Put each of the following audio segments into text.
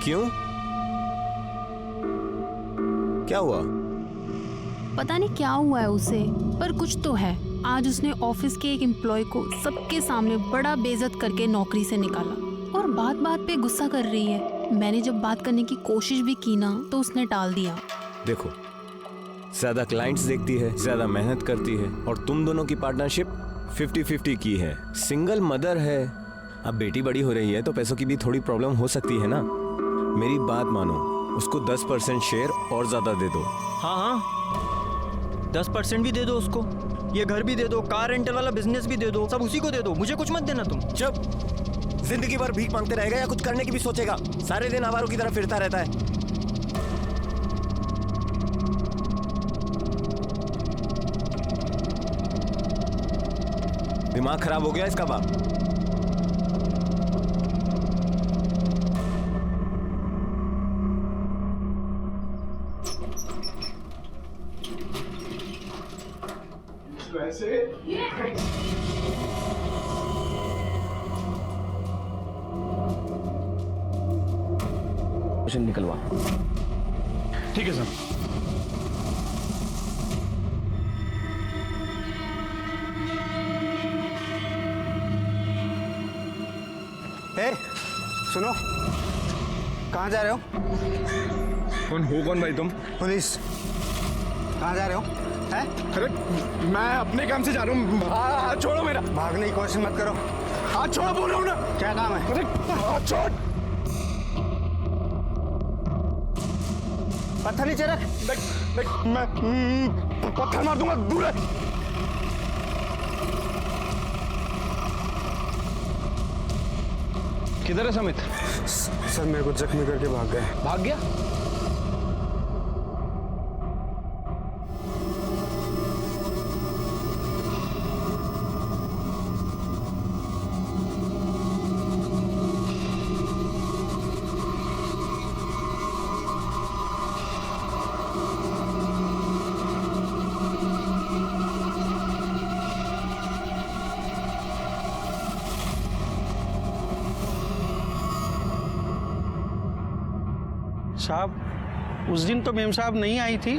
क्यों? क्या हुआ? पता नहीं क्या हुआ है उसे, पर कुछ तो है। आज उसने ऑफिस के एक एम्प्लॉय को सबके सामने बड़ा बेइज्जत करके नौकरी से निकाला और बात बात पे गुस्सा कर रही है। मैंने जब बात करने की कोशिश भी की ना तो उसने टाल दिया। देखो, ज्यादा क्लाइंट्स देखती है, ज्यादा मेहनत करती है, और तुम दोनों की पार्टनरशिप 50-50 की है। सिंगल मदर है, अब बेटी बड़ी हो रही है तो पैसों की भी थोड़ी प्रॉब्लम हो सकती है ना। मेरी बात मानो, उसको 10% शेयर और ज्यादा दे दो। हाँ हाँ, 10% भी दे दो उसको, ये घर भी दे दो, कार रेंटल वाला बिजनेस भी दे दो, सब उसी को दे दो, मुझे कुछ मत देना तुम। जब जिंदगी भर भीख मांगते रहेगा या कुछ करने की भी सोचेगा? सारे दिन आवारों की तरह फिरता रहता है। दिमाग खराब हो गया इसका बाप। निकलवा। ठीक है सर। सुनो, कहाँ जा रहे हो? कौन भाई तुम? पुलिस। कहाँ जा रहे हो? हैं? अरे मैं अपने काम से जा रहा हूँ। हाथ छोड़ो मेरा। भागने की कोशिश मत करो। हाथ छोड़ो बोल रहा हूँ ना। क्या काम है? अरे हाथ छोड़। पत्थर नीचे रख। देख मैं पत्थर मार दूंगा, दूर है। किधर है समित? सर मेरे को जख्मी करके भाग गए। भाग गया? साहब, उस दिन तो मेम साहब नहीं आई थी,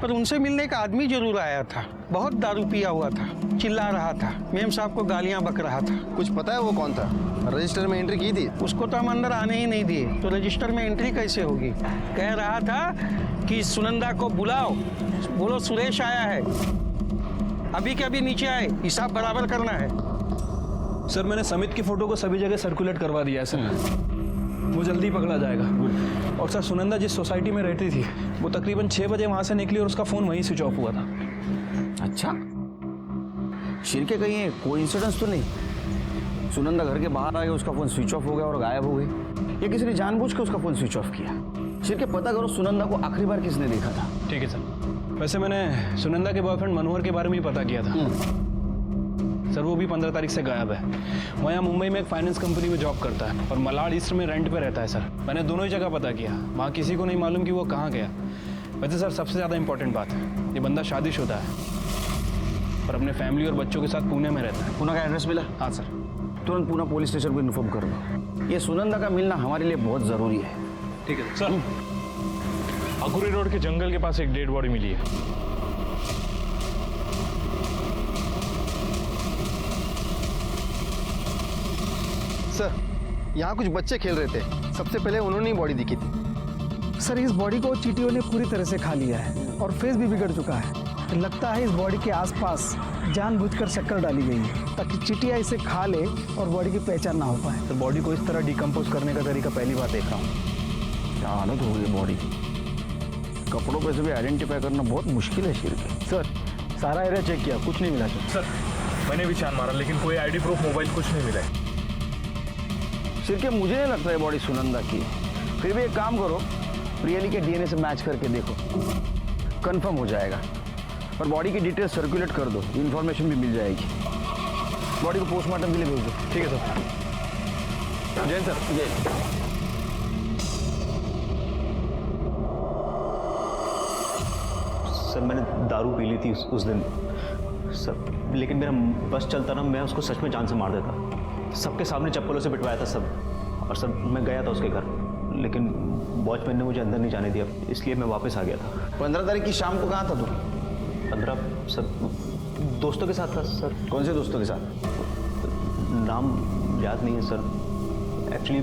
पर उनसे मिलने का आदमी जरूर आया था। बहुत दारू पिया हुआ था, चिल्ला रहा था, मेम साहब को गालियां बक रहा था। कुछ पता है वो कौन था? रजिस्टर में एंट्री की थी? उसको तो हम अंदर आने ही नहीं दिए, तो रजिस्टर में एंट्री कैसे होगी? कह रहा था कि सुनंदा को बुलाओ, बोलो सुरेश आया है, अभी के अभी नीचे आए, हिसाब बराबर करना है। सर मैंने समित की फोटो को सभी जगह सर्कुलेट करवा दिया है सर, वो जल्दी पकड़ा जाएगा। और सर सुनंदा जिस सोसाइटी में रहती थी वो तकरीबन 6 बजे वहां से निकली और उसका फोन वहीं स्विच ऑफ हुआ था। अच्छा, शिरके कहीं कोई इंसिडेंस तो नहीं? सुनंदा घर के बाहर आ गई, उसका फोन स्विच ऑफ हो गया और गायब हो गई, या किसी ने जानबूझ के उसका फोन स्विच ऑफ किया? शिरके पता करो सुनंदा को आखिरी बार किसने देखा था। ठीक है सर। वैसे मैंने सुनंदा के बॉयफ्रेंड मनोहर के बारे में ही पता किया था सर, वो भी 15 तारीख से गायब है। वो यहाँ मुंबई में एक फाइनेंस कंपनी में जॉब करता है और मलाड ईस्ट में रेंट पे रहता है सर। मैंने दोनों ही जगह पता किया, वहाँ किसी को नहीं मालूम कि वो कहाँ गया। वैसे सर सबसे ज़्यादा इंपॉर्टेंट बात है, ये बंदा शादीशुदा है और अपने फैमिली और बच्चों के साथ पुणे में रहता है। पुणे का एड्रेस मिला? हाँ सर। तुरंत पुणे पुलिस स्टेशन को इन्फॉर्म कर दो, ये सुनंदा का मिलना हमारे लिए बहुत ज़रूरी है। ठीक है सर। अकुरी रोड के जंगल के पास एक डेड बॉडी मिली है। सर, यहाँ कुछ बच्चे खेल रहे थे, सबसे पहले उन्होंने ही बॉडी दिखी थी। सर इस बॉडी को चींटियों ने पूरी तरह से खा लिया है और फेस भी बिगड़ चुका है। लगता है इस बॉडी के आसपास जानबूझकर शक्कर डाली गई है ताकि चींटियाँ इसे खा ले और बॉडी की पहचान ना हो पाए। तो बॉडी को इस तरह डिकम्पोज करने का तरीका पहली बार देख रहा हूँ। क्या हालत हो गई बॉडी की, कपड़ों पे से भी आइडेंटिफाई करना बहुत मुश्किल है। शिरके सर सारा एरिया चेक किया, कुछ नहीं मिला सर। मैंने भी छान मारा लेकिन कोई आईडी प्रूफ, मोबाइल कुछ नहीं मिला। शिरके मुझे नहीं लगता है बॉडी सुनंदा की, फिर भी एक काम करो, प्रियली के डीएनए से मैच करके देखो, कंफर्म हो जाएगा। और बॉडी की डिटेल सर्कुलेट कर दो, इन्फॉर्मेशन भी मिल जाएगी। बॉडी को पोस्टमार्टम के लिए भेज दो। ठीक है सर। जैन सर। जय। सर मैंने दारू पी ली थी उस दिन सर, लेकिन मेरा बस चलता ना, मैं उसको सच में जान से मार देता। सबके सामने चप्पलों से पिटवाया था सब, और सर मैं गया था उसके घर, लेकिन वॉचमैन ने मुझे अंदर नहीं जाने दिया, इसलिए मैं वापस आ गया था। 15 तारीख की शाम को कहाँ था तू? 15 सर दोस्तों के साथ था सर। कौन से दोस्तों के साथ? नाम याद नहीं है सर, एक्चुअली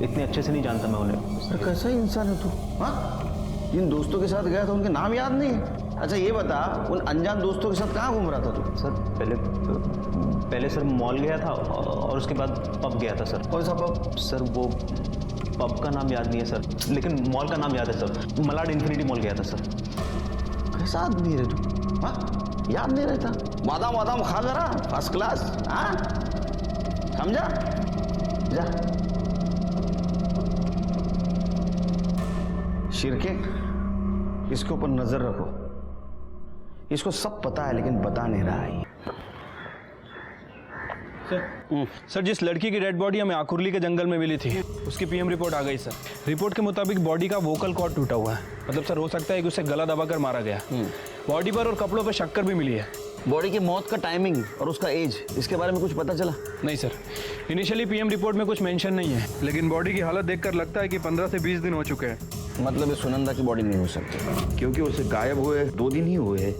इतने अच्छे से नहीं जानता मैं उन्हें। कैसा ही इंसान है तू? हाँ, जिन दोस्तों के साथ गया था उनके नाम याद नहीं है? अच्छा ये बता, उन अनजान दोस्तों के साथ कहाँ घूम रहा था तू? सर पहले सर मॉल गया था और उसके बाद पब गया था सर। कौन सा पब? सर वो पब का नाम याद नहीं है सर, लेकिन मॉल का नाम याद है सर। मलाड इन्फिनिटी मॉल गया था सर। कैसा आदमी है तू? हाँ, याद नहीं रहता? बादाम वादाम खा जरा, फर्स्ट क्लास। हाँ, समझा? जा। शिरके, इसके ऊपर नजर रखो। इसको सब पता है लेकिन बता नहीं रहा है। सर जिस लड़की की डेड बॉडी हमें आकुर्ली के जंगल में मिली थी, उसकी पीएम रिपोर्ट आ गई सर। रिपोर्ट के मुताबिक बॉडी का वोकल कॉर्ड टूटा हुआ है। मतलब सर हो सकता है कि उसे गला दबाकर मारा गया। बॉडी पर और कपड़ों पर शक्कर भी मिली है। बॉडी की मौत का टाइमिंग और उसका एज, इसके बारे में कुछ पता चला? नहीं सर, इनिशियली पीएम रिपोर्ट में कुछ मेंशन नहीं है, लेकिन बॉडी की हालत देखकर लगता है कि 15 से 20 दिन हो चुके हैं। मतलब ये सुनंदा की बॉडी नहीं हो सकती, क्योंकि उसे गायब हुए 2 दिन ही हुए हैं।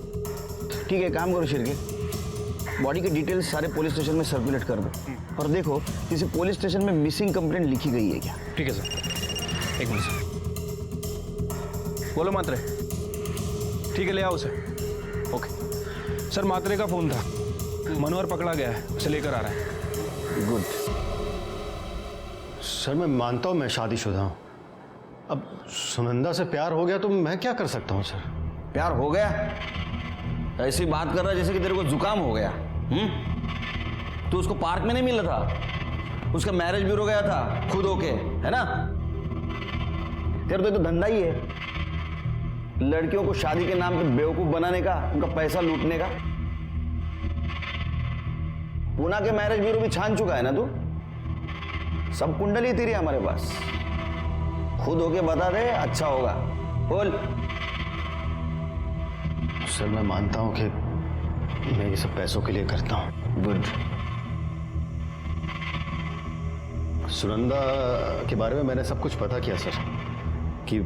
ठीक है, काम करो शिरके, बॉडी की डिटेल्स सारे पुलिस स्टेशन में सर्कुलेट कर दो और देखो किसी पुलिस स्टेशन में मिसिंग कंप्लेंट लिखी गई है क्या। ठीक है सर, एक मिनट सर। बोलो मात्रे। ठीक है, ले आओ उसे। ओके सर, मात्रे का फोन था, मनोहर पकड़ा गया है, उसे लेकर आ रहा है। गुड। सर मैं मानता हूँ मैं शादीशुदा हूँ, अब सुनंदा से प्यार हो गया तो मैं क्या कर सकता हूँ सर? प्यार हो गया? ऐसी बात कर रहा है जैसे कि तेरे को जुकाम हो गया। तू उसको पार्क में नहीं मिला था, उसका मैरिज ब्यूरो गया था खुद होके, है ना? तेरा तो धंधा ही है लड़कियों को शादी के नाम पे बेवकूफ बनाने का, उनका पैसा लूटने का। पूना के मैरिज ब्यूरो भी छान चुका है ना तू? सब कुंडली तेरी हमारे पास, खुद होके बता दे, अच्छा होगा। बोल। सर मैं मानता हूँ कि मैं ये सब पैसों के लिए करता हूँ। गुड। सुनंदा के बारे में मैंने सब कुछ पता किया सर, कि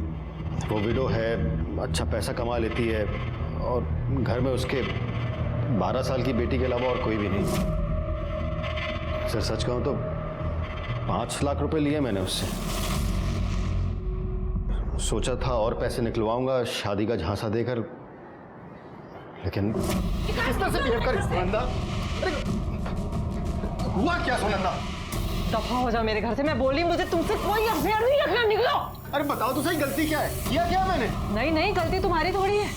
वो विडो है, अच्छा पैसा कमा लेती है और घर में उसके 12 साल की बेटी के अलावा और कोई भी नहीं। सर सच कहूँ तो 5 लाख रुपए लिए मैंने उससे। सोचा था और पैसे निकलवाऊंगा शादी का झांसा देकर, लेकिन किस तरह से बिहेव कर सुनंदा? हुआ क्या सुनंदा? दफा हो जाओ मेरे घर से, मैं बोली मुझे तुमसे कोई अफेयर नहीं रखना, निकलो। अरे बताओ तो सही, गलती क्या है? किया क्या मैंने? नहीं नहीं, गलती तुम्हारी थोड़ी है,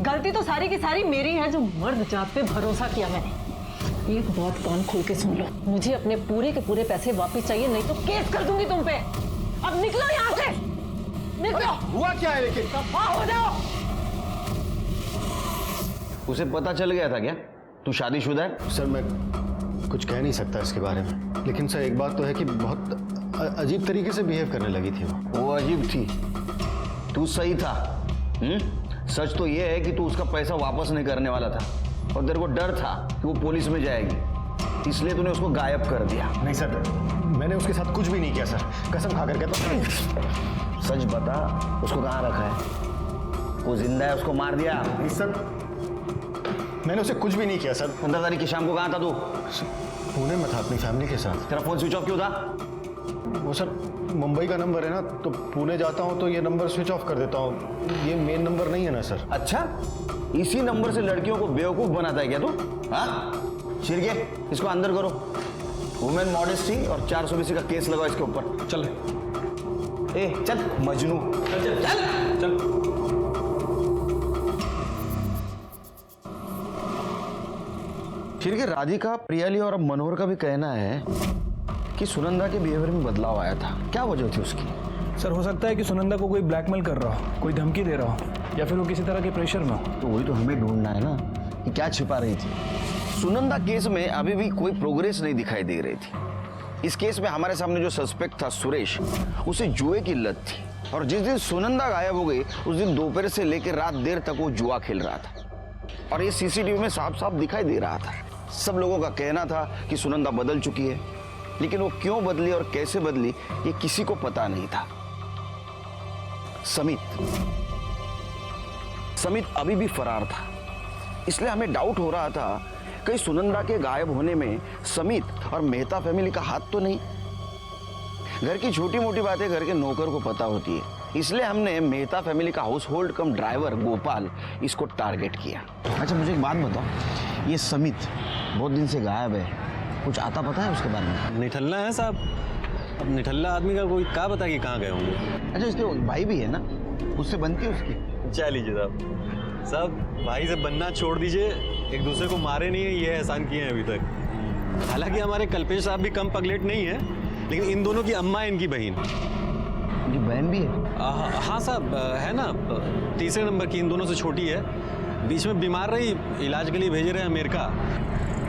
गलती तो सारी की सारी मेरी है, जो मर्द जात पे भरोसा किया मैंने। एक बात कान खोल के सुन लो, मुझे अपने पूरे के पूरे पैसे वापस चाहिए, नहीं तो केस कर दूंगी तुम पे। अब निकलो यहाँ से, निकलो। हुआ क्या है लेकिन? दफा हो जाओ। उसे पता चल गया था क्या तू शादीशुदा है? सर मैं कुछ कह नहीं सकता इसके बारे में, लेकिन सर एक बात तो है कि बहुत अजीब तरीके से बिहेव करने लगी थी वो अजीब थी, तू सही था। सच तो ये है कि तू उसका पैसा वापस नहीं करने वाला था और तेरे को डर था कि वो पुलिस में जाएगी, इसलिए तूने उसको गायब कर दिया। नहीं सर, मैंने उसके साथ कुछ भी नहीं किया सर, कसम खा कर कहता हूं। सच बता, उसको कहाँ रखा है? वो जिंदा है, उसको मार दिया? नहीं सर, मैंने उसे कुछ भी नहीं किया सर। 15 तारीख की शाम को कहाँ था तू? पुणे में था अपनी फैमिली के साथ। तेरा फोन स्विच ऑफ क्यों था? वो सर मुंबई का नंबर है ना, तो पुणे जाता हूँ तो ये नंबर स्विच ऑफ कर देता हूँ, ये मेन नंबर नहीं है ना सर। अच्छा, इसी नंबर से लड़कियों को बेवकूफ बनाता है क्या तू? हाँ, शिरके, इसको अंदर करो। वुमेन मॉडेस्टी और 420 का केस लगाओ इसके ऊपर। चल ए चल मजनू, चल चल चल चल। शिरके, राधिका, प्रियाली और अब मनोहर का भी कहना है कि सुनंदा के बिहेवियर में बदलाव आया था। क्या वजह थी उसकी? सर हो सकता है कि सुनंदा को कोई ब्लैकमेल कर रहा हो, कोई धमकी दे रहा हो, या फिर वो किसी तरह के प्रेशर में हो। तो वही तो हमें ढूंढना है ना कि क्या छिपा रही थी। सुनंदा केस में अभी भी कोई प्रोग्रेस नहीं दिखाई दे रही थी। इस केस में हमारे सामने जो सस्पेक्ट था सुरेश, उसे जुए की लत थी और जिस दिन सुनंदा गायब हो गई उस दिन दोपहर से लेकर रात देर तक वो जुआ खेल रहा था और ये सीसीटीवी में साफ साफ दिखाई दे रहा था। सब लोगों का कहना था कि सुनंदा बदल चुकी है, लेकिन वो क्यों बदली और कैसे बदली ये किसी को पता नहीं था। समित अभी भी फरार था, इसलिए हमें डाउट हो रहा था कहीं सुनंदा के गायब होने में समित और मेहता फैमिली का हाथ तो नहीं। घर की छोटी मोटी बातें घर के नौकर को पता होती है, इसलिए हमने मेहता फैमिली का हाउस होल्ड कम ड्राइवर गोपाल इसको टारगेट किया। अच्छा मुझे एक बात बताओ, ये समित बहुत दिन से गायब है, कुछ आता पता है उसके बारे में? निठल्ला है साहब, अब निठल्ला आदमी का कोई क्या पता कि कहाँ गए होंगे। अच्छा इसके भाई भी है ना, उससे बनती है उसकी? चाह लीजिए साहब, साहब भाई से बनना छोड़ दीजिए, एक दूसरे को मारे नहीं है ये एहसान किए हैं अभी तक। हालांकि हमारे कल्पेश साहब भी कम पगलेट नहीं है, लेकिन इन दोनों की अम्मा है इनकी बहन। इनकी बहन भी है? हाँ साहब है ना, तीसरे नंबर की, इन दोनों से छोटी है, बीच में बीमार रही, इलाज के लिए भेजे रहे अमेरिका,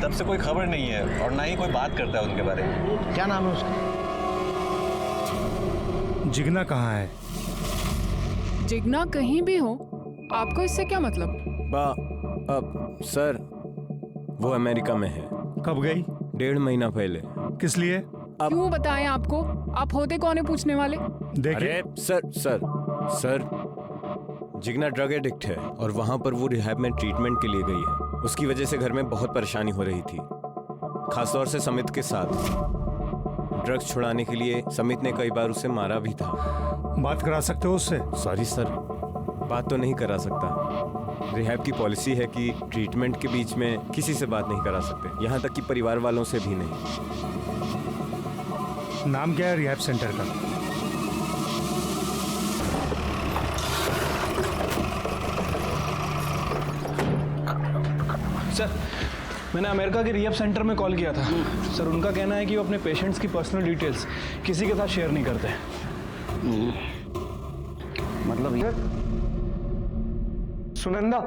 तब से कोई खबर नहीं है और ना ही कोई बात करता है उनके बारे में। क्या नाम है उसका? जिगना कहाँ है? जिगना कहीं भी हो, आपको इससे क्या मतलब? सर वो अमेरिका में है। कब गई? 1.5 महीना पहले। किस लिए? क्यों बताएं आपको? आप होते कौन है पूछने वाले? देखिए सर जिगना ड्रग एडिक्ट है और वहां पर वो रिहैब में ट्रीटमेंट के लिए गई है। उसकी वजह से घर में बहुत परेशानी हो रही थी, खासतौर से समित के साथ। ड्रग्स छुड़ाने के लिए समित ने कई बार उसे मारा भी था। बात करा सकते हो उससे? सॉरी सर, बात तो नहीं करा सकता। रिहैब की पॉलिसी है कि ट्रीटमेंट के बीच में किसी से बात नहीं करा सकते, यहाँ तक कि परिवार वालों से भी नहीं। नाम क्या है रिहैब सेंटर का? सर मैंने अमेरिका के रिहैब सेंटर में कॉल किया था। सर उनका कहना है कि वो अपने पेशेंट्स की पर्सनल डिटेल्स किसी के साथ शेयर नहीं करते। मतलब ये सुनंदा?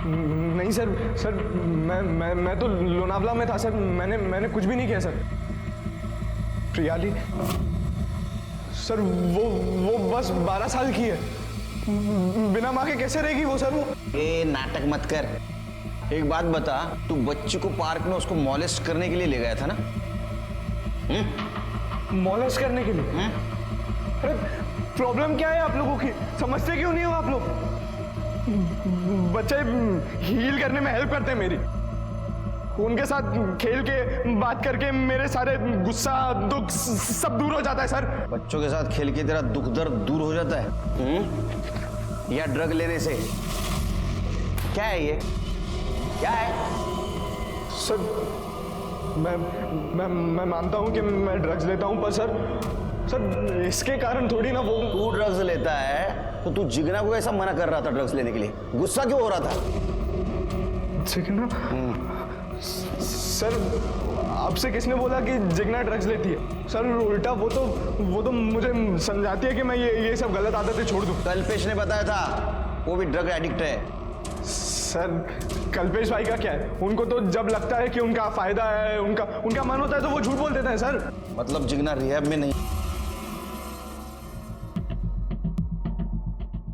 नहीं सर मैं तो लोनावला में था सर, मैंने कुछ भी नहीं किया सर। प्रियाली सर वो बस 12 साल की है, बिना माँ के कैसे रहेगी वो सर? वो नाटक मत कर। एक बात बता, तू बच्ची को पार्क में उसको मॉलेस्ट करने के लिए ले गया था ना? मॉलेस्ट करने के लिए? अरे प्रॉब्लम क्या है आप लोगों की? समझते क्यों नहीं हो आप लोग? बच्चे हील करने में हेल्प करते हैं मेरी, उनके साथ खेल के बात करके मेरे सारे गुस्सा दुख सब दूर हो जाता है सर। बच्चों के साथ खेल के तेरा दुख दर्द दूर हो जाता है? या ड्रग लेने से? क्या है ये, क्या है? सर मैं मानता हूँ कि मैं ड्रग्स लेता हूँ, पर सर इसके कारण थोड़ी ना वो। तू ड्रग्स लेता है तो तू जिगना को ऐसा मना कर रहा था ड्रग्स लेने के लिए, गुस्सा क्यों हो रहा था? जिगना? सर आपसे किसने बोला कि जिगना ड्रग्स लेती है? सर उल्टा वो तो मुझे समझाती है कि मैं ये सब गलत आदतें छोड़ दूं। कल्पेश ने बताया था वो भी ड्रग एडिक्ट है। सर कल्पेश भाई का क्या है? उनको तो जब लगता है कि उनका फायदा है, उनका मन होता है तो वो झूठ बोल देता है सर। मतलब जिगना रिहैब में नहीं?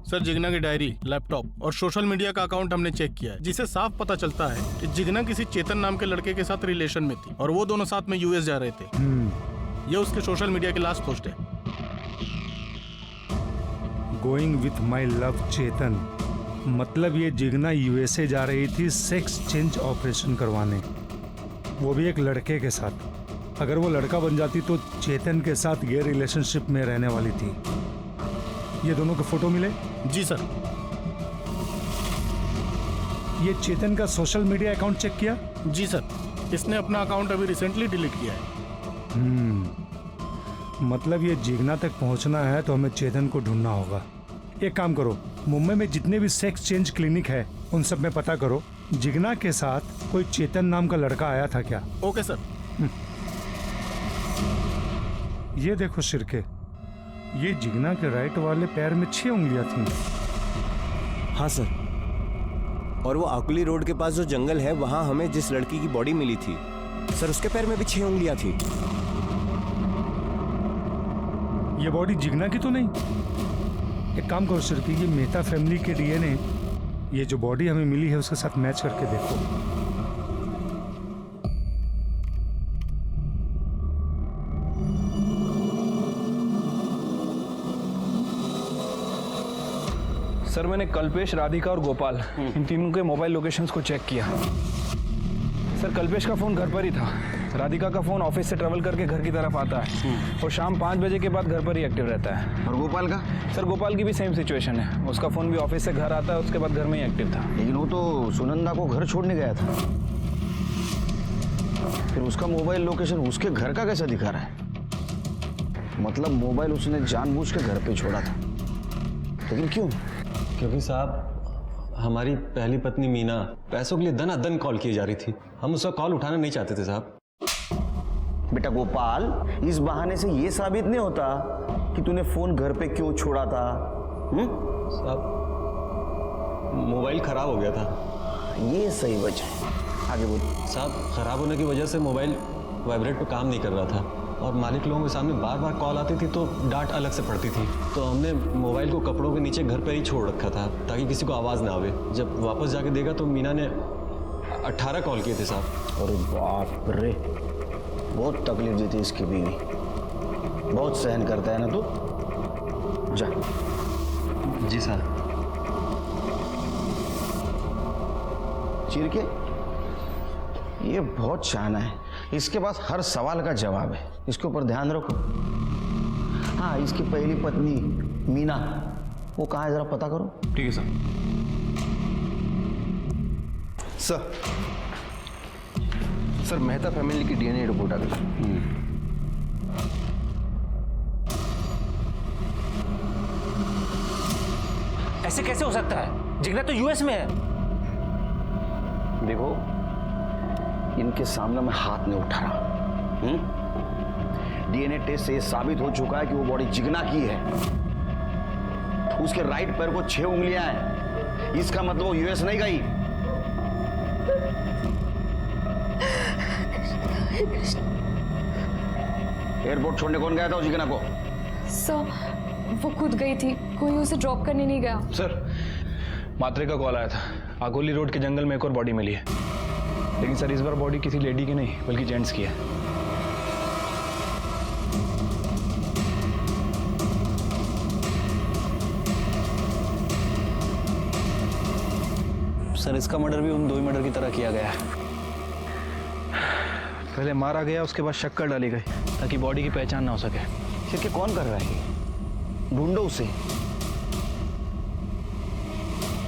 सर जिगना की डायरी, लैपटॉप और सोशल मीडिया का अकाउंट हमने चेक किया है, जिसे साफ पता चलता है कि जिगना किसी चेतन नाम के लड़के के साथ रिलेशन में थी और वो दोनों साथ में यूएस जा रहे थे। ये उसके सोशल मीडिया की लास्ट पोस्ट है। गोइंग विथ माई लव चेतन, मतलब ये जिगना यूएसए जा रही थी सेक्स चेंज ऑपरेशन करवाने, वो भी एक लड़के के साथ। अगर वो लड़का बन जाती तो चेतन के साथ गे रिलेशनशिप में रहने वाली थी। ये दोनों के फोटो मिले? जी सर। ये चेतन का सोशल मीडिया अकाउंट चेक किया? जी सर, इसने अपना अकाउंट अभी रिसेंटली डिलीट किया है। मतलब ये जिगना तक पहुंचना है तो हमें चेतन को ढूंढना होगा। एक काम करो, मुंबई में जितने भी सेक्स चेंज क्लिनिक है उन सब में पता करो जिगना के साथ कोई चेतन नाम का लड़का आया था क्या। Okay sir. ये देखो शिरके, ये जिगना के राइट वाले पैर में 6 उंगलियां थी। हाँ सर, और वो आकुली रोड के पास जो जंगल है वहां हमें जिस लड़की की बॉडी मिली थी सर, उसके पैर में भी 6 उंगलियां थी। ये बॉडी जिगना की तो नहीं? एक काम करो शिरके, ये मेहता फैमिली के डीएनए ये जो बॉडी हमें मिली है उसके साथ मैच करके देखो। सर मैंने कल्पेश, राधिका और गोपाल इन तीनों के मोबाइल लोकेशंस को चेक किया। सर कल्पेश का फ़ोन घर पर ही था, राधिका का फ़ोन ऑफिस से ट्रैवल करके घर की तरफ आता है और शाम 5 बजे के बाद घर पर ही एक्टिव रहता है। और गोपाल का? सर गोपाल की भी सेम सिचुएशन है, उसका फ़ोन भी ऑफिस से घर आता है, उसके बाद घर में ही एक्टिव था। लेकिन वो तो सुनंदा को घर छोड़ने गया था, फिर उसका मोबाइल लोकेशन उसके घर का कैसा दिखा रहा है? मतलब मोबाइल उसने जानबूझ के घर पे छोड़ा था, लेकिन क्यों? क्योंकि साहब हमारी पहली पत्नी मीना पैसों के लिए दनादन कॉल की जा रही थी, हम उसका कॉल उठाना नहीं चाहते थे साहब। बेटा गोपाल, इस बहाने से ये साबित नहीं होता कि तूने फोन घर पे क्यों छोड़ा था। साहब मोबाइल खराब हो गया था। ये सही वजह है, आगे बोल। साहब खराब होने की वजह से मोबाइल वाइब्रेट पे काम नहीं कर रहा था और मालिक लोगों के सामने बार बार कॉल आती थी तो डांट अलग से पड़ती थी, तो हमने मोबाइल को कपड़ों के नीचे घर पर ही छोड़ रखा था ताकि किसी को आवाज़ ना आवे। जब वापस जाके देखा तो मीना ने 18 कॉल किए थे साहब। अरे बाप रे, बहुत तकलीफ देती है इसकी बीवी, बहुत सहन करता है ना तू। जा। जी सर। चिरके, ये बहुत शाना है, इसके पास हर सवाल का जवाब है, इसके ऊपर ध्यान रखो। हाँ, इसकी पहली पत्नी मीना, वो कहाँ है जरा पता करो। ठीक है सर। सर मेहता फैमिली की डीएनए रिपोर्ट आ गई। ऐसे कैसे हो सकता है? जिग्ना तो यूएस में है। देखो, इनके सामने मैं हाथ नहीं उठा रहा। डीएनए टेस्ट से ये साबित हो चुका है कि वो बॉडी जिग्ना की है। उसके राइट पैर को 6 उंगलियां हैं, इसका मतलब वो यूएस नहीं गई। एयरपोर्ट छोड़ने कौन गया था जिग्ना को? सर वो खुद गई थी, कोई उसे ड्रॉप करने नहीं गया। सर मात्रे का कॉल आया था, आगोली रोड के जंगल में एक और बॉडी मिली है, लेकिन सर इस बार बॉडी किसी लेडी की नहीं बल्कि जेंट्स की है। सर इसका मर्डर भी उन 2 मर्डर की तरह किया गया है। पहले मारा गया, उसके बाद शक्कर डाली गई ताकि बॉडी की पहचान ना हो सके। फिर के कौन कर रहा है? ढूंढो उसे।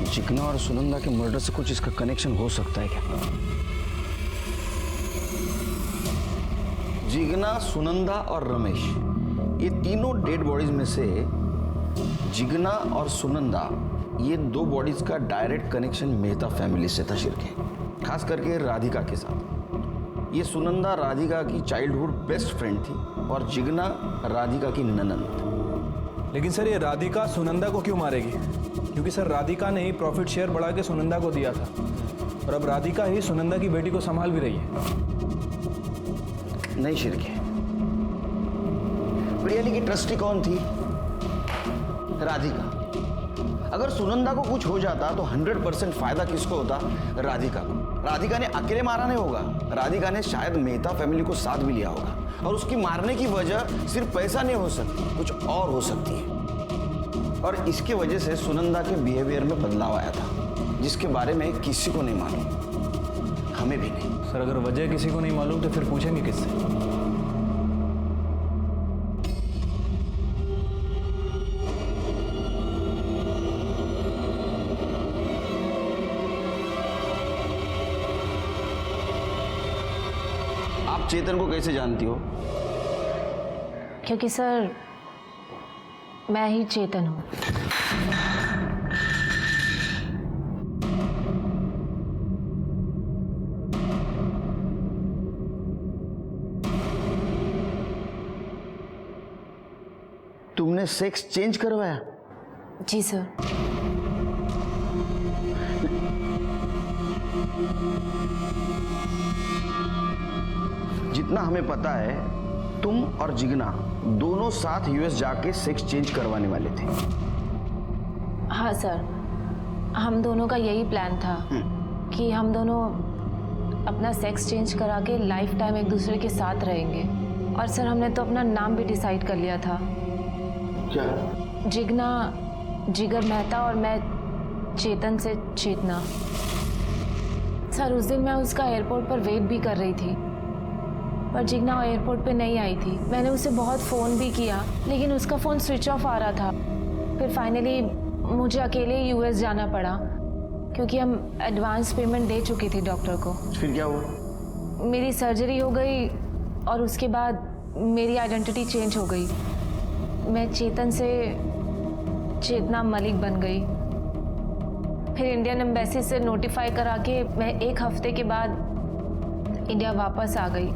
जिग्ना और सुनंदा के मर्डर से कुछ इसका कनेक्शन हो सकता है क्या? जिग्ना, सुनंदा और रमेश, ये तीनों डेड बॉडीज में से जिग्ना और सुनंदा, ये 2 बॉडीज का डायरेक्ट कनेक्शन मेहता फैमिली से था शिरके, खास करके राधिका के साथ। ये सुनंदा राधिका की चाइल्डहुड बेस्ट फ्रेंड थी और जिग्ना राधिका की ननंद। लेकिन सर ये राधिका सुनंदा को क्यों मारेगी? क्योंकि सर राधिका ने ही प्रॉफिट शेयर बढ़ा के सुनंदा को दिया था और अब राधिका ही सुनंदा की बेटी को संभाल भी रही है। नहीं शिरके, प्रियली की ट्रस्टी कौन थी? राधिका। अगर सुनंदा को कुछ हो जाता तो 100% फायदा किसको होता? राधिका को। राधिका ने अकेले मारा नहीं होगा, राधिका ने शायद मेहता फैमिली को साथ भी लिया होगा, और उसकी मारने की वजह सिर्फ पैसा नहीं हो सकती, कुछ और हो सकती है। और इसके वजह से सुनंदा के बिहेवियर में बदलाव आया था, जिसके बारे में किसी को नहीं मालूम, हमें भी नहीं। सर अगर वजह किसी को नहीं मालूम तो फिर पूछेंगे किससे? आप चेतन को कैसे जानती हो? क्योंकि सर मैं ही चेतन हूँ। तुमने सेक्स चेंज करवाया? जी सर। जितना हमें पता है, तुम और जिग्ना दोनों साथ यूएस जाके सेक्स चेंज करवाने वाले थे। हाँ सर, हम दोनों का यही प्लान था कि हम दोनों अपना सेक्स चेंज करा के लाइफ टाइम एक दूसरे के साथ रहेंगे। और सर हमने तो अपना नाम भी डिसाइड कर लिया था। क्या? जिग्ना जिगर मेहता और मैं चेतन से चेतना। सर उस दिन मैं उसका एयरपोर्ट पर वेट भी कर रही थी, पर जिगना एयरपोर्ट पे नहीं आई थी। मैंने उसे बहुत फ़ोन भी किया, लेकिन उसका फ़ोन स्विच ऑफ आ रहा था। फिर फाइनली मुझे अकेले यूएस जाना पड़ा, क्योंकि हम एडवांस पेमेंट दे चुके थे डॉक्टर को। फिर क्या हुआ? मेरी सर्जरी हो गई और उसके बाद मेरी आइडेंटिटी चेंज हो गई। मैं चेतन से चेतना मलिक बन गई। फिर इंडियन एम्बेसी से नोटिफाई करा के मैं 1 हफ्ते के बाद इंडिया वापस आ गई।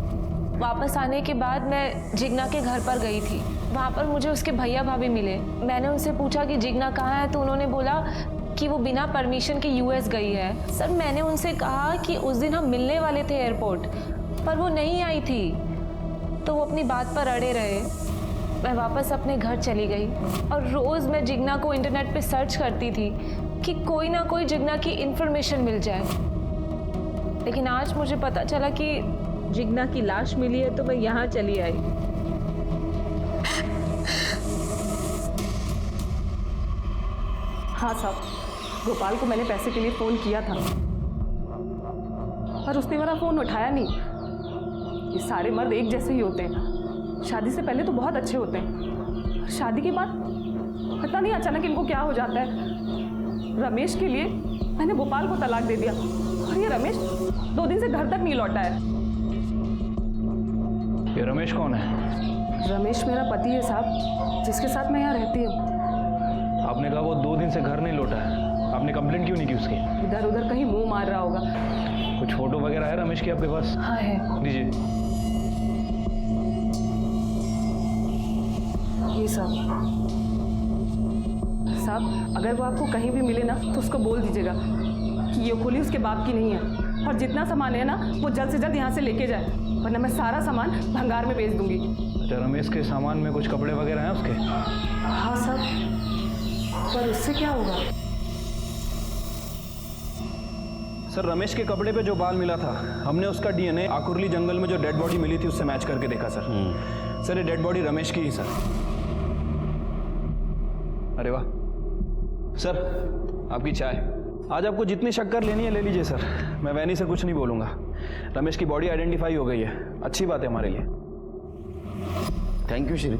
वापस आने के बाद मैं जिगना के घर पर गई थी। वहाँ पर मुझे उसके भैया भाभी मिले। मैंने उनसे पूछा कि जिगना कहाँ है, तो उन्होंने बोला कि वो बिना परमिशन के यूएस गई है। सर मैंने उनसे कहा कि उस दिन हम मिलने वाले थे एयरपोर्ट, पर वो नहीं आई थी, तो वो अपनी बात पर अड़े रहे। मैं वापस अपने घर चली गई और रोज़ मैं जिगना को इंटरनेट पे सर्च करती थी कि कोई ना कोई जिगना की इंफॉर्मेशन मिल जाए। लेकिन आज मुझे पता चला कि जिगना की लाश मिली है, तो मैं यहाँ चली आई। हाँ साहब, गोपाल को मैंने पैसे के लिए फ़ोन किया था, पर उसने मेरा फ़ोन उठाया नहीं। ये सारे मर्द एक जैसे ही होते हैं। शादी से पहले तो बहुत अच्छे होते हैं, शादी के बाद पता नहीं अचानक इनको क्या हो जाता है। रमेश के लिए मैंने गोपाल को तलाक दे दिया, और ये रमेश 2 दिन से घर तक नहीं लौटा है। ये रमेश कौन है? रमेश मेरा पति है साहब, जिसके साथ मैं यहाँ रहती हूँ। आपने कहा वो 2 दिन से घर नहीं लौटा है, आपने कंप्लेंट क्यों नहीं की उसकी? इधर उधर कहीं मुंह मार रहा होगा। कुछ फोटो वगैरह है रमेश की आपके पास? हाँ है। दीजिए। ये साहब, अगर वो आपको कहीं भी मिले ना, तो उसको बोल दीजिएगा कि ये खोली उसके बाप की नहीं है, और जितना सामान है ना वो जल्द से जल्द यहाँ से लेके जाए, वरना मैं सारा सामान भंगार में बेच दूंगी। अच्छा, रमेश के सामान में कुछ कपड़े वगैरह हैं उसके? हाँ साहब, पर उससे क्या होगा? सर रमेश के कपड़े पे जो बाल मिला था, हमने उसका डीएनए आकुरली जंगल में जो डेड बॉडी मिली थी उससे मैच करके देखा सर। सर ये डेड बॉडी रमेश की ही सर। अरे वाह सर, आपकी चाय। आज आपको जितनी शक्कर लेनी है ले लीजिए सर, मैं वैनी से कुछ नहीं बोलूँगा। रमेश की बॉडी आइडेंटिफाई हो गई है, अच्छी बात है हमारे लिए। Thank you Shri.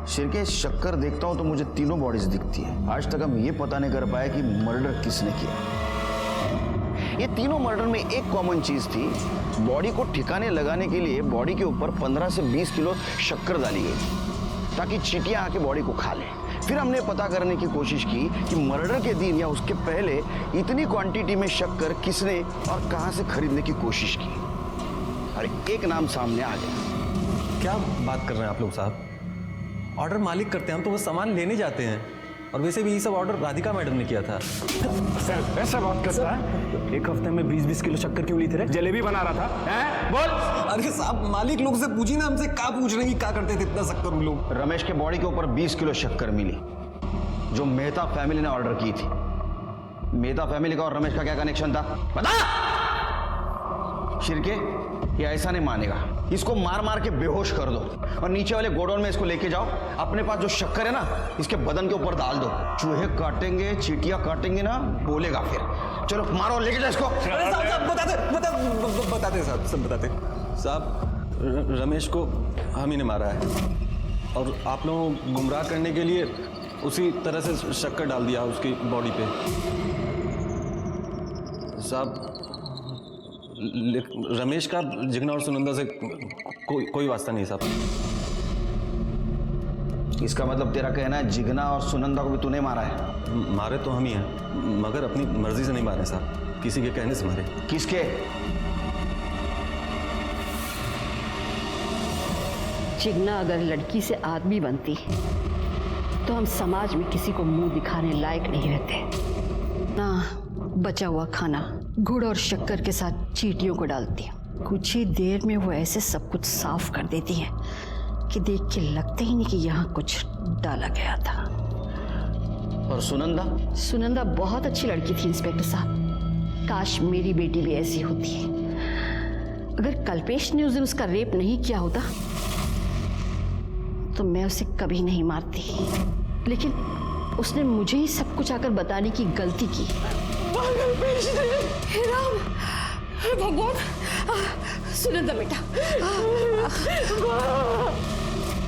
शिरके, शक्कर देखता हूं तो मुझे तीनों बॉडीज दिखती है। आज तक हम ये पता नहीं कर पाए कि मर्डर किसने किया। ये तीनों मर्डर में एक कॉमन चीज थी, बॉडी को ठिकाने लगाने के लिए बॉडी के ऊपर 15 से 20 किलो शक्कर डाली गई ताकि चींटियां आके बॉडी को खा लें। फिर हमने पता करने की कोशिश की कि मर्डर के दिन या उसके पहले इतनी क्वांटिटी में शक्कर किसने और कहां से खरीदने की कोशिश की। अरे एक नाम सामने आ गया। क्या बात कर रहे हैं आप लोग साहब? ऑर्डर मालिक करते हैं, हम तो बस सामान लेने जाते हैं। और वैसे भी ये सब ऑर्डर राधिका मैडम ने किया था। सर ऐसा बात करता है? 1 हफ्ते में 20-20 किलो शक्कर क्यों ली थी रे? जलेबी बना रहा था हैं? बोल। अरे साहब, मालिक लोग से पूछी ना, हमसे क्या पूछ रहे हैं कि क्या करते थे इतना शक्कर उन लोग? रमेश के बॉडी के ऊपर 20 किलो शक्कर मिली जो मेहता फैमिली ने ऑर्डर की थी। मेहता फैमिली का और रमेश का क्या कनेक्शन था बता। शिरके, ये ऐसा नहीं मानेगा, इसको मार मार के बेहोश कर दो और नीचे वाले गोडाउन में इसको लेके जाओ। अपने पास जो शक्कर है ना, इसके बदन के ऊपर डाल दो। चूहे काटेंगे, चींटियां काटेंगे ना, बोलेगा फिर। चलो मारो, लेके जाओ इसको। बताते साहब, सब बताते साहब। रमेश को हम ही ने मारा है और आप लोगों को गुमराह करने के लिए उसी तरह से शक्कर डाल दिया उसकी बॉडी पे साहब। रमेश का जिगना और सुनंदा से कोई वास्ता नहीं साहब। इसका मतलब तेरा कहना है जिगना और सुनंदा को भी तूने मारा है? मारे तो हम ही हैं, मगर अपनी मर्जी से नहीं मारे साहब, किसी के कहने से मारे। किसके? जिगना अगर लड़की से आदमी बनती तो हम समाज में किसी को मुंह दिखाने लायक नहीं रहते ना। बचा हुआ खाना गुड़ और शक्कर के साथ चींटियों को डालती है, कुछ ही देर में वो ऐसे सब कुछ साफ कर देती है कि देख के लगता ही नहीं कि यहाँ कुछ डाला गया था। और सुनंदा? सुनंदा बहुत अच्छी लड़की थी इंस्पेक्टर साहब, काश मेरी बेटी भी ऐसी होती। अगर कल्पेश ने उस दिन उसका रेप नहीं किया होता तो मैं उसे कभी नहीं मारती। लेकिन उसने मुझे ही सब कुछ आकर बताने की गलती की। हे राम, हे भगवान, सुनंदा बेटा।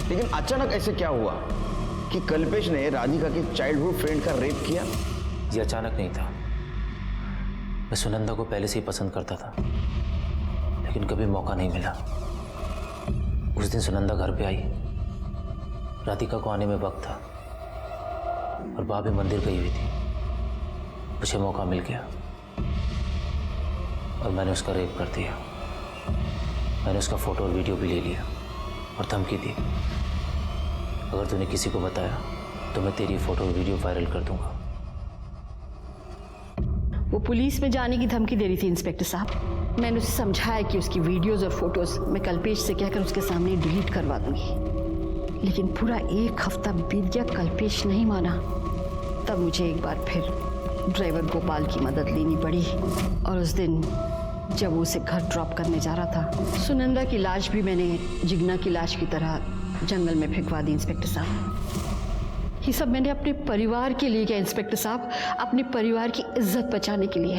लेकिन अचानक ऐसे क्या हुआ कि कल्पेश ने राधिका के चाइल्डहुड फ्रेंड का रेप किया? ये अचानक नहीं था। मैं सुनंदा को पहले से ही पसंद करता था, लेकिन कभी मौका नहीं मिला। उस दिन सुनंदा घर पे आई, राधिका को आने में वक्त था और भाभी मंदिर गई हुई थी। मुझे मौका मिल गया और मैंने उसका रेप कर दिया। मैंने उसका फोटो और वीडियो भी ले लिया और धमकी दी, अगर तूने किसी को बताया तो मैं तेरी फोटो और वीडियो वायरल कर दूंगा। वो पुलिस में जाने की धमकी दे रही थी इंस्पेक्टर साहब। मैंने उसे समझाया कि उसकी वीडियोस और फोटोज मैं कल्पेश से कहकर उसके सामने डिलीट करवा दूंगी, लेकिन पूरा 1 हफ्ता बीत गया, कल्पेश नहीं माना। तब मुझे एक बार फिर ड्राइवर गोपाल की मदद लेनी पड़ी और उस दिन जब वो उसे घर ड्रॉप करने जा रहा था, सुनंदा की लाश भी मैंने जिग्ना की लाश की तरह जंगल में फेंकवा दी। इंस्पेक्टर साहब, ये सब मैंने अपने परिवार के लिए किया। इंस्पेक्टर साहब, अपने परिवार की इज्जत बचाने के लिए।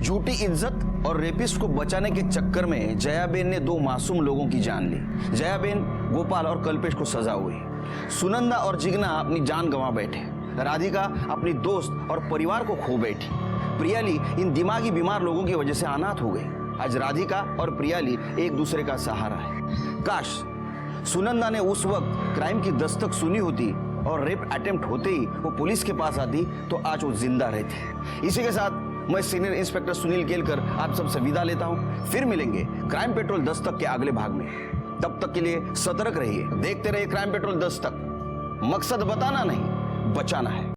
झूठी इज्जत और रेपिस्ट को बचाने के चक्कर में जयाबेन ने 2 मासूम लोगों की जान ली। जयाबेन, गोपाल और कल्पेश को सजा हुई। सुनंदा और जिग्ना अपनी जान गंवा बैठे। राधिका अपनी दोस्त और परिवार को खो बैठी। प्रियाली इन दिमागी बीमार लोगों की वजह से अनाथ हो गई। आज राधिका और प्रियाली एक दूसरे का सहारा है। काश सुनंदा ने उस वक्त क्राइम की दस्तक सुनी होती और रेप अटेम्प्ट होते ही वो पुलिस के पास आती तो आज वो जिंदा रहती। इसी के साथ मैं सीनियर इंस्पेक्टर सुनील केलकर आप सबसे विदा लेता हूं। फिर मिलेंगे क्राइम पेट्रोल दस्तक के अगले भाग में। तब तक के लिए सतर्क रहिए, देखते रहिए क्राइम पेट्रोल दस्तक। मकसद बताना नहीं, बचाना है।